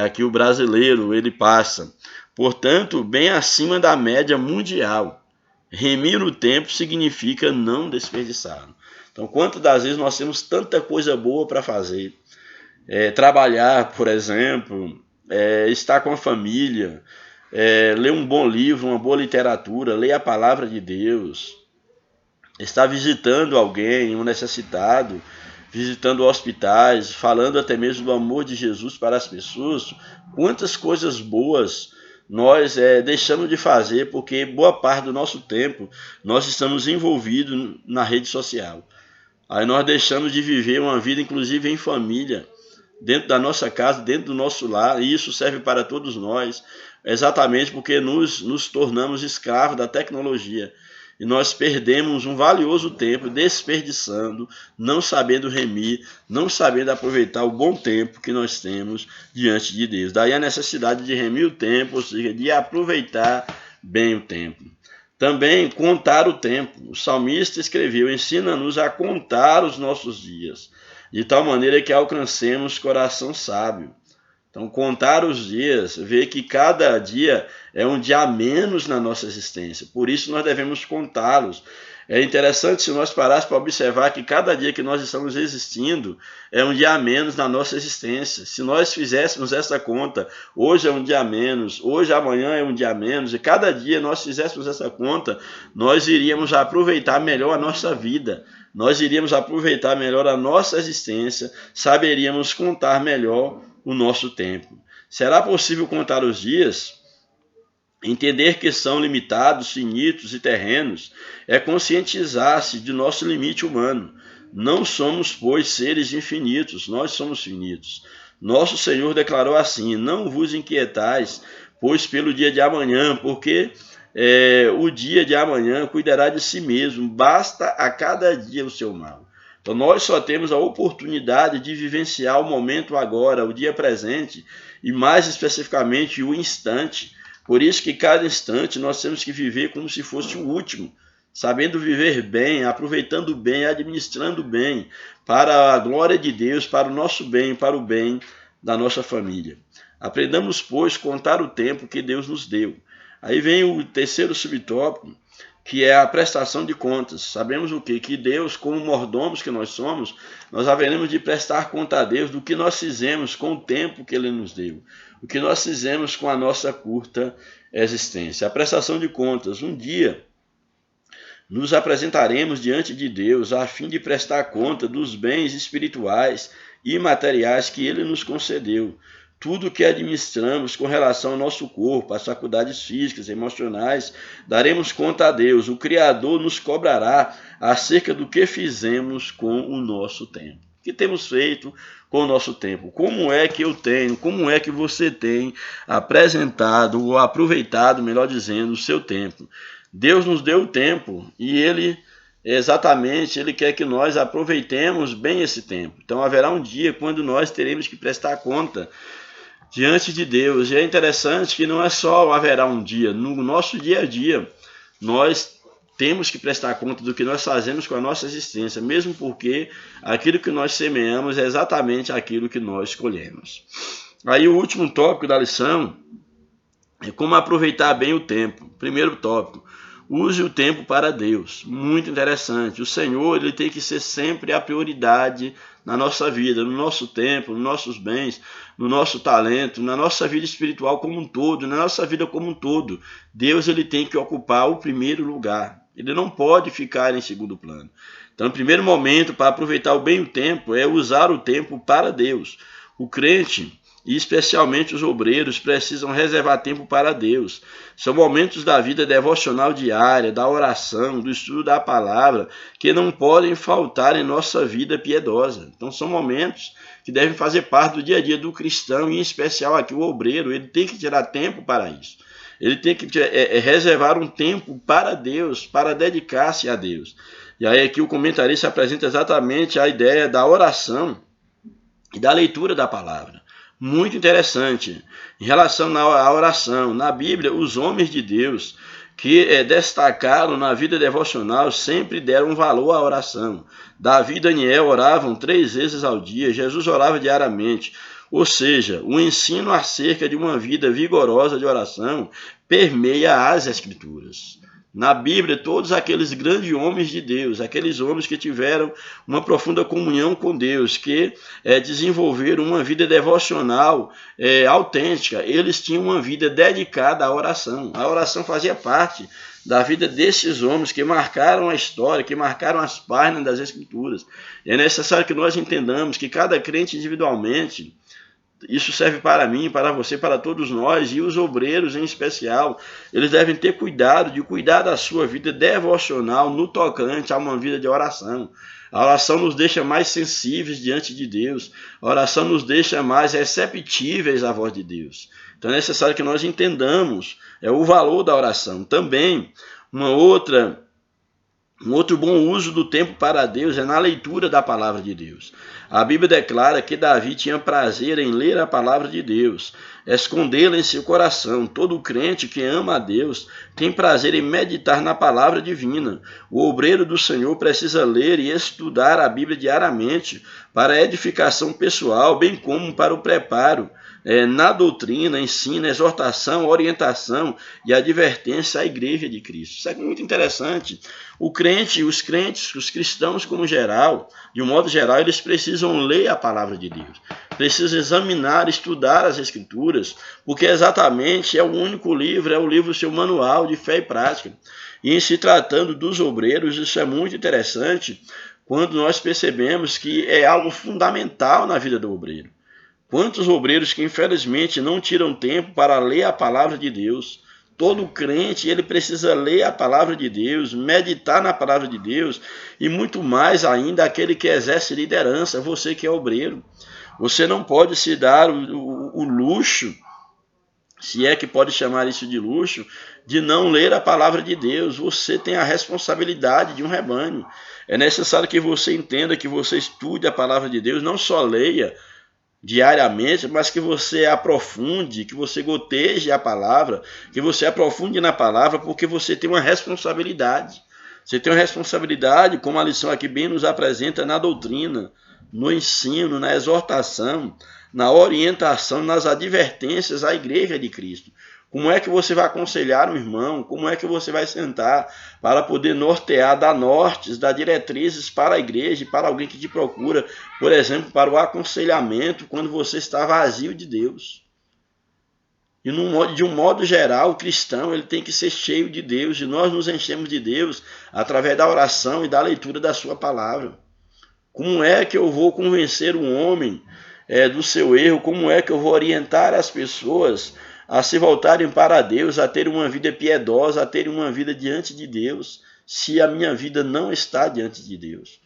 Aqui o brasileiro, ele passa, portanto, bem acima da média mundial. Remir o tempo significa não desperdiçá-lo. Então, quantas das vezes nós temos tanta coisa boa para fazer? Trabalhar, por exemplo, estar com a família, ler um bom livro, uma boa literatura, ler a palavra de Deus, estar visitando alguém, um necessitado, visitando hospitais, falando até mesmo do amor de Jesus para as pessoas. Quantas coisas boas nós deixamos de fazer porque boa parte do nosso tempo nós estamos envolvidos na rede social. Aí nós deixamos de viver uma vida, inclusive em família, dentro da nossa casa, dentro do nosso lar, e isso serve para todos nós, exatamente porque nos tornamos escravos da tecnologia. E nós perdemos um valioso tempo desperdiçando, não sabendo remir, não sabendo aproveitar o bom tempo que nós temos diante de Deus. Daí a necessidade de remir o tempo, ou seja, de aproveitar bem o tempo. Também contar o tempo. O salmista escreveu: ensina-nos a contar os nossos dias, de tal maneira que alcancemos coração sábio. Então, contar os dias, ver que cada dia é um dia a menos na nossa existência. Por isso, nós devemos contá-los. É interessante se nós parássemos para observar que cada dia que nós estamos existindo é um dia a menos na nossa existência. Se nós fizéssemos essa conta, hoje é um dia a menos, hoje, amanhã é um dia a menos, e cada dia nós fizéssemos essa conta, nós iríamos aproveitar melhor a nossa vida. Nós iríamos aproveitar melhor a nossa existência, saberíamos contar melhor o nosso tempo. Será possível contar os dias? Entender que são limitados, finitos e terrenos é conscientizar-se de nosso limite humano. Não somos, pois, seres infinitos, nós somos finitos. Nosso Senhor declarou assim: não vos inquietais, pois pelo dia de amanhã, porque o dia de amanhã cuidará de si mesmo, basta a cada dia o seu mal. Então nós só temos a oportunidade de vivenciar o momento agora, o dia presente, e mais especificamente o instante. Por isso que cada instante nós temos que viver como se fosse o último, sabendo viver bem, aproveitando bem, administrando bem, para a glória de Deus, para o nosso bem, para o bem da nossa família. Aprendamos, pois, contar o tempo que Deus nos deu. Aí vem o terceiro subtópico, que é a prestação de contas. Sabemos o quê? Que Deus, como mordomos que nós somos, nós haveremos de prestar conta a Deus do que nós fizemos com o tempo que Ele nos deu, o que nós fizemos com a nossa curta existência. A prestação de contas. Um dia nos apresentaremos diante de Deus a fim de prestar conta dos bens espirituais e materiais que Ele nos concedeu. Tudo que administramos com relação ao nosso corpo, às faculdades físicas, emocionais, daremos conta a Deus. O Criador nos cobrará acerca do que fizemos com o nosso tempo. O que temos feito com o nosso tempo? Como é que eu tenho, como é que você tem apresentado ou aproveitado, melhor dizendo, o seu tempo? Deus nos deu o tempo e Ele quer que nós aproveitemos bem esse tempo. Então haverá um dia quando nós teremos que prestar conta diante de Deus. E é interessante que não é só haverá um dia, no nosso dia a dia, nós temos que prestar conta do que nós fazemos com a nossa existência, mesmo porque aquilo que nós semeamos é exatamente aquilo que nós colhemos. Aí o último tópico da lição é como aproveitar bem o tempo. Primeiro tópico: use o tempo para Deus. Muito interessante. O Senhor, Ele tem que ser sempre a prioridade na nossa vida, no nosso tempo, nos nossos bens, no nosso talento, na nossa vida espiritual como um todo, na nossa vida como um todo. Deus, Ele tem que ocupar o primeiro lugar. Ele não pode ficar em segundo plano. Então, o primeiro momento para aproveitar bem o tempo é usar o tempo para Deus. O crente, e especialmente os obreiros, precisam reservar tempo para Deus. São momentos da vida devocional diária, da oração, do estudo da palavra, que não podem faltar em nossa vida piedosa. Então são momentos que devem fazer parte do dia a dia do cristão, e em especial aqui o obreiro, ele tem que tirar tempo para isso. Ele tem que reservar um tempo para Deus, para dedicar-se a Deus. E aí aqui o comentarista apresenta exatamente a ideia da oração e da leitura da palavra. Muito interessante. Em relação à oração, na Bíblia, os homens de Deus que destacaram na vida devocional sempre deram valor à oração. Davi e Daniel oravam 3 vezes ao dia, Jesus orava diariamente. Ou seja, o ensino acerca de uma vida vigorosa de oração permeia as Escrituras. Na Bíblia, todos aqueles grandes homens de Deus, aqueles homens que tiveram uma profunda comunhão com Deus, que desenvolveram uma vida devocional autêntica, eles tinham uma vida dedicada à oração. A oração fazia parte da vida desses homens que marcaram a história, que marcaram as páginas das Escrituras. É necessário que nós entendamos que cada crente individualmente, isso serve para mim, para você, para todos nós, e os obreiros em especial, eles devem ter cuidado de cuidar da sua vida devocional no tocante a uma vida de oração. A oração nos deixa mais sensíveis diante de Deus, a oração nos deixa mais receptíveis à voz de Deus. Então é necessário que nós entendamos o valor da oração. Também, um outro bom uso do tempo para Deus é na leitura da palavra de Deus. A Bíblia declara que Davi tinha prazer em ler a palavra de Deus, escondê-la em seu coração. Todo crente que ama a Deus tem prazer em meditar na palavra divina. O obreiro do Senhor precisa ler e estudar a Bíblia diariamente para a edificação pessoal, bem como para o preparo na doutrina, ensino, exortação, orientação e advertência à igreja de Cristo. Isso é muito interessante. Os crentes, os cristãos como geral, de um modo geral, eles precisam ler a palavra de Deus. Precisam examinar, estudar as Escrituras, porque exatamente é o único livro, é o livro, seu manual de fé e prática. E em se tratando dos obreiros, isso é muito interessante quando nós percebemos que é algo fundamental na vida do obreiro. Quantos obreiros que infelizmente não tiram tempo para ler a palavra de Deus? Todo crente, ele precisa ler a palavra de Deus, meditar na palavra de Deus, e muito mais ainda aquele que exerce liderança, você que é obreiro. Você não pode se dar o luxo, se é que pode chamar isso de luxo, de não ler a palavra de Deus. Você tem a responsabilidade de um rebanho. É necessário que você entenda, que você estude a palavra de Deus, não só leia diariamente, mas que você aprofunde, que você goteje a palavra, que você aprofunde na palavra, porque você tem uma responsabilidade. Você tem uma responsabilidade, como a lição aqui bem nos apresenta, na doutrina, no ensino, na exortação, na orientação, nas advertências à igreja de Cristo. Como é que você vai aconselhar um irmão? Como é que você vai sentar para poder nortear, dar nortes, dar diretrizes para a igreja e para alguém que te procura, por exemplo, para o aconselhamento quando você está vazio de Deus? E de um modo geral, o cristão ele tem que ser cheio de Deus, e nós nos enchemos de Deus através da oração e da leitura da sua palavra. Como é que eu vou convencer um homem do seu erro? Como é que eu vou orientar as pessoas a se voltarem para Deus, a terem uma vida piedosa, a terem uma vida diante de Deus, se a minha vida não está diante de Deus?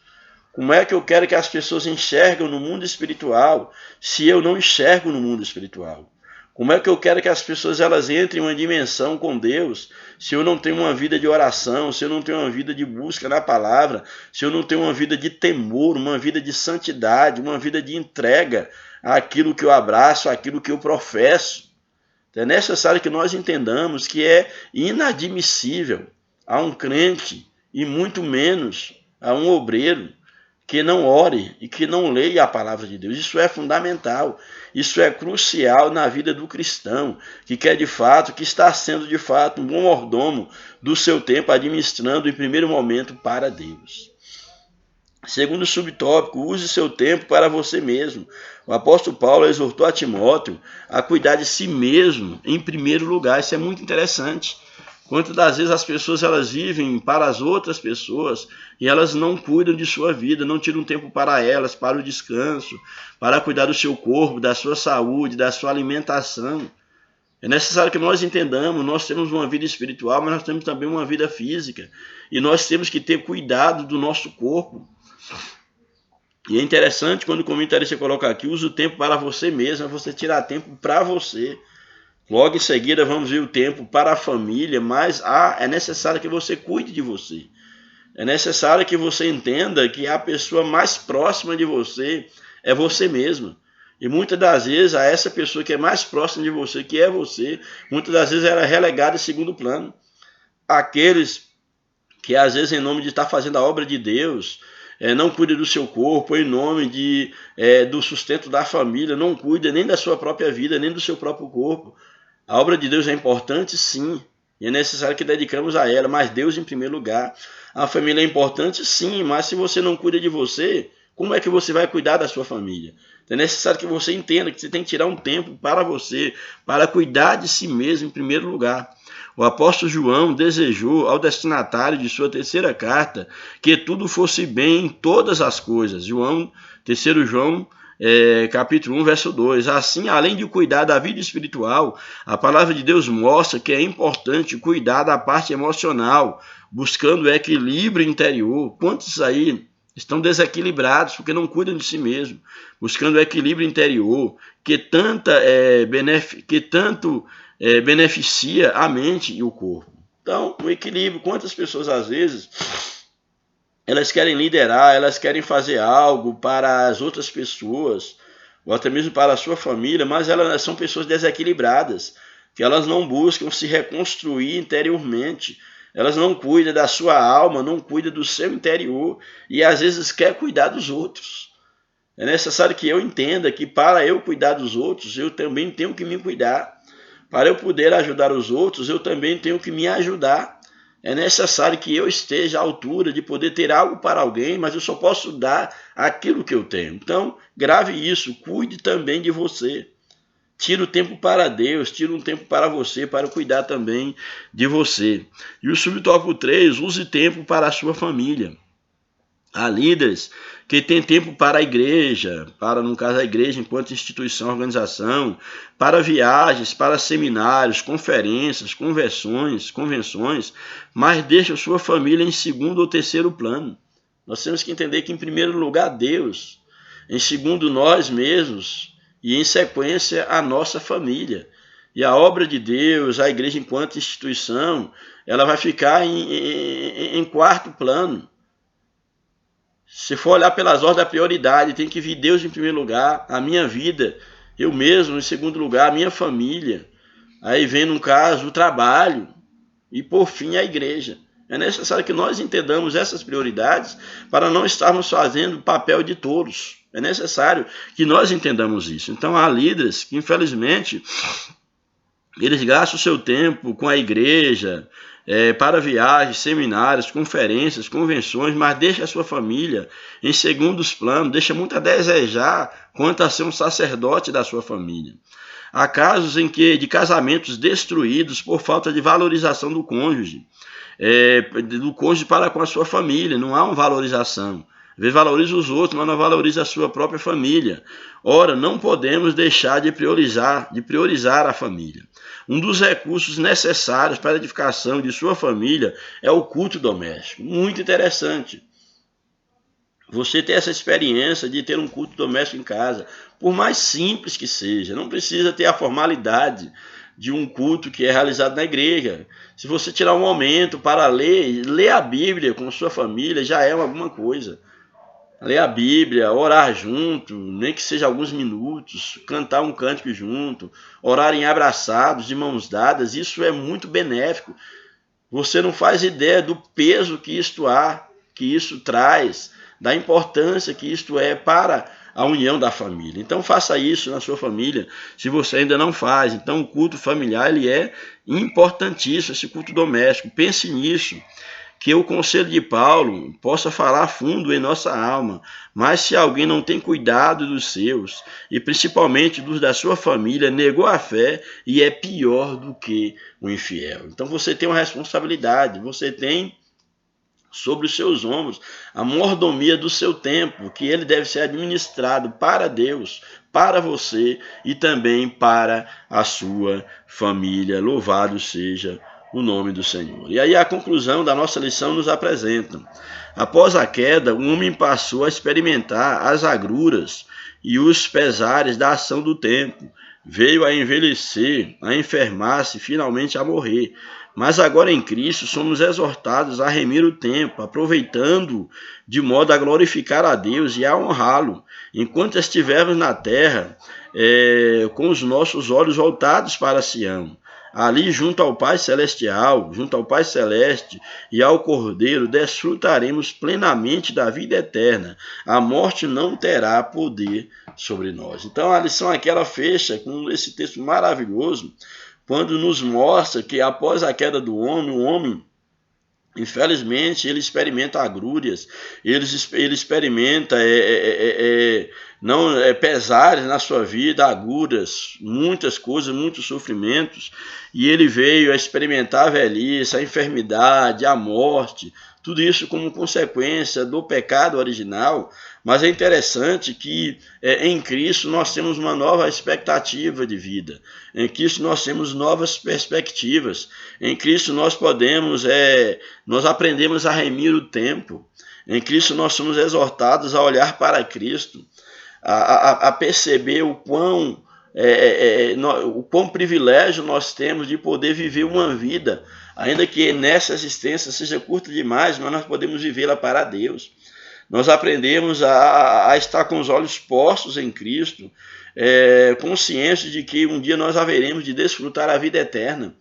Como é que eu quero que as pessoas enxergam no mundo espiritual, se eu não enxergo no mundo espiritual? Como é que eu quero que as pessoas elas entrem em uma dimensão com Deus, se eu não tenho uma vida de oração, se eu não tenho uma vida de busca na palavra, se eu não tenho uma vida de temor, uma vida de santidade, uma vida de entrega àquilo que eu abraço, àquilo que eu professo? É necessário que nós entendamos que é inadmissível a um crente, e muito menos a um obreiro, que não ore e que não leia a palavra de Deus. Isso é fundamental, isso é crucial na vida do cristão, que quer de fato, que está sendo de fato um bom mordomo do seu tempo, administrando em primeiro momento para Deus. Segundo subtópico, use seu tempo para você mesmo. O apóstolo Paulo exortou a Timóteo a cuidar de si mesmo em primeiro lugar. Isso é muito interessante. Quantas das vezes as pessoas elas vivem para as outras pessoas e elas não cuidam de sua vida, não tiram tempo para elas, para o descanso, para cuidar do seu corpo, da sua saúde, da sua alimentação. É necessário que nós entendamos, nós temos uma vida espiritual, mas nós temos também uma vida física. E nós temos que ter cuidado do nosso corpo. E é interessante quando o comentarista coloca aqui, use o tempo para você mesmo, é você tirar tempo para você. Logo em seguida vamos ver o tempo para a família, mas é necessário que você cuide de você. É necessário que você entenda que a pessoa mais próxima de você é você mesmo. E muitas das vezes a essa pessoa que é mais próxima de você, que é você, muitas das vezes ela é relegada em segundo plano. Aqueles que às vezes em nome de estar fazendo a obra de Deus, não cuida do seu corpo, em nome do sustento da família, não cuida nem da sua própria vida, nem do seu próprio corpo. A obra de Deus é importante, sim, e é necessário que dedicamos a ela, mas Deus em primeiro lugar. A família é importante, sim, mas se você não cuida de você, como é que você vai cuidar da sua família? É necessário que você entenda que você tem que tirar um tempo para você, para cuidar de si mesmo em primeiro lugar. O apóstolo João desejou ao destinatário de sua terceira carta que tudo fosse bem em todas as coisas. 3 João, capítulo 1, verso 2. Assim, além de cuidar da vida espiritual, a palavra de Deus mostra que é importante cuidar da parte emocional, buscando o equilíbrio interior. Quantos aí estão desequilibrados porque não cuidam de si mesmo, buscando o equilíbrio interior, que tanto beneficia a mente e o corpo? Então, o equilíbrio, quantas pessoas às vezes elas querem liderar, elas querem fazer algo para as outras pessoas, ou até mesmo para a sua família, mas elas são pessoas desequilibradas, que elas não buscam se reconstruir interiormente, elas não cuidam da sua alma, não cuidam do seu interior, e às vezes quer cuidar dos outros. É necessário que eu entenda que para eu cuidar dos outros, eu também tenho que me cuidar. Para eu poder ajudar os outros, eu também tenho que me ajudar. É necessário que eu esteja à altura de poder ter algo para alguém, mas eu só posso dar aquilo que eu tenho. Então, grave isso, cuide também de você. Tira o tempo para Deus, tira um tempo para você, para cuidar também de você. E o subtópico 3, use tempo para a sua família. Há líderes que têm tempo para a igreja, no caso a igreja enquanto instituição, organização, para viagens, para seminários, conferências, convenções, mas deixam sua família em segundo ou terceiro plano. Nós temos que entender que em primeiro lugar Deus, em segundo nós mesmos e em sequência a nossa família. E a obra de Deus, a igreja enquanto instituição, ela vai ficar em quarto plano. Se for olhar pelas ordens da prioridade, tem que vir Deus em primeiro lugar, a minha vida, eu mesmo em segundo lugar, a minha família. Aí vem, no caso, o trabalho e, por fim, a igreja. É necessário que nós entendamos essas prioridades para não estarmos fazendo o papel de tolos. É necessário que nós entendamos isso. Então, há líderes que, infelizmente, eles gastam o seu tempo com a igreja, para viagens, seminários, conferências, convenções, mas deixa a sua família em segundos planos, deixa muito a desejar quanto a ser um sacerdote da sua família. Há casos de casamentos destruídos por falta de valorização do cônjuge para com a sua família, não há uma valorização. Às vezes valoriza os outros, mas não valoriza a sua própria família. Ora, não podemos deixar de priorizar a família. Um dos recursos necessários para a edificação de sua família é o culto doméstico. Muito interessante. Você ter essa experiência de ter um culto doméstico em casa, por mais simples que seja, não precisa ter a formalidade de um culto que é realizado na igreja. Se você tirar um momento para ler a Bíblia com sua família, já é alguma coisa. Ler a Bíblia, orar junto, nem que seja alguns minutos, cantar um cântico junto, orarem abraçados, de mãos dadas, isso é muito benéfico. Você não faz ideia do peso que isso traz, da importância que isto é para a união da família. Então faça isso na sua família, se você ainda não faz. Então o culto familiar ele é importantíssimo, esse culto doméstico. Pense nisso. Que o conselho de Paulo possa falar fundo em nossa alma, mas se alguém não tem cuidado dos seus, e principalmente dos da sua família, negou a fé e é pior do que o infiel. Então você tem uma responsabilidade, você tem sobre os seus ombros a mordomia do seu tempo, que ele deve ser administrado para Deus, para você e também para a sua família. Louvado seja o nome do Senhor. E aí a conclusão da nossa lição nos apresenta. Após a queda, o homem passou a experimentar as agruras e os pesares da ação do tempo. Veio a envelhecer, a enfermar-se e finalmente a morrer. Mas agora em Cristo somos exortados a remir o tempo, aproveitando de modo a glorificar a Deus e a honrá-lo, enquanto estivermos na terra, com os nossos olhos voltados para Sião. Ali, junto ao Pai Celestial, junto ao Pai Celeste e ao Cordeiro, desfrutaremos plenamente da vida eterna. A morte não terá poder sobre nós. Então, a lição aqui ela fecha com esse texto maravilhoso, quando nos mostra que após a queda do homem, o homem, infelizmente, ele experimenta agrúrias, ele experimenta pesares na sua vida, agruras, muitas coisas, muitos sofrimentos, e ele veio a experimentar a velhice, a enfermidade, a morte, tudo isso como consequência do pecado original. Mas é interessante que em Cristo nós temos uma nova expectativa de vida. Em Cristo nós temos novas perspectivas. Em Cristo nós nós aprendemos a remir o tempo. Em Cristo nós somos exortados a olhar para Cristo, a perceber o quão privilégio nós temos de poder viver uma vida, ainda que nessa existência seja curta demais, mas nós podemos vivê-la para Deus. Nós aprendemos a estar com os olhos postos em Cristo, conscientes de que um dia nós haveremos de desfrutar a vida eterna.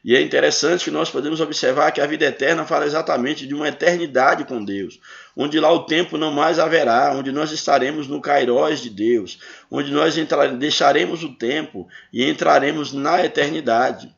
E é interessante que nós podemos observar que a vida eterna fala exatamente de uma eternidade com Deus, onde lá o tempo não mais haverá, onde nós estaremos no Kairos de Deus, onde nós deixaremos o tempo e entraremos na eternidade.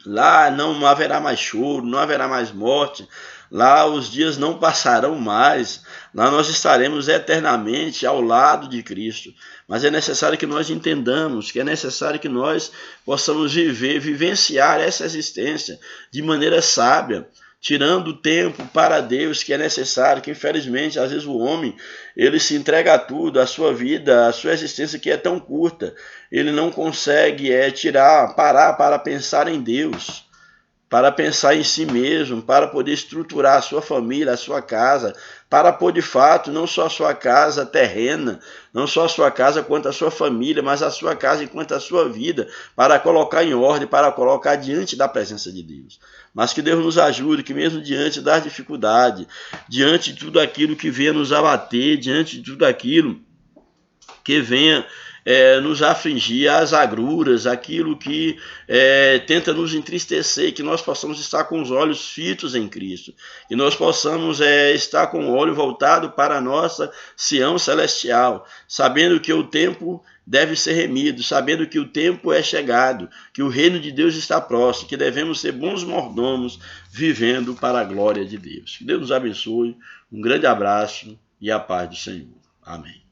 Lá não haverá mais choro, não haverá mais morte, lá os dias não passarão mais, lá nós estaremos eternamente ao lado de Cristo. Mas é necessário que nós entendamos, que é necessário que nós possamos vivenciar essa existência de maneira sábia, tirando o tempo para Deus que é necessário, que infelizmente às vezes o homem ele se entrega a tudo, a sua vida, a sua existência que é tão curta, ele não consegue parar para pensar em Deus, para pensar em si mesmo, para poder estruturar a sua família, a sua casa, para pôr de fato não só a sua casa terrena, não só a sua casa quanto a sua família, mas a sua casa enquanto a sua vida, para colocar em ordem, para colocar diante da presença de Deus. Mas que Deus nos ajude, que mesmo diante das dificuldades, diante de tudo aquilo que venha nos abater, diante de tudo aquilo que venha nos afligir, as agruras, aquilo que tenta nos entristecer, que nós possamos estar com os olhos fitos em Cristo, que nós possamos estar com o olho voltado para a nossa Sião celestial, sabendo que o tempo deve ser remido, sabendo que o tempo é chegado, que o reino de Deus está próximo, que devemos ser bons mordomos, vivendo para a glória de Deus. Que Deus nos abençoe, um grande abraço e a paz do Senhor. Amém.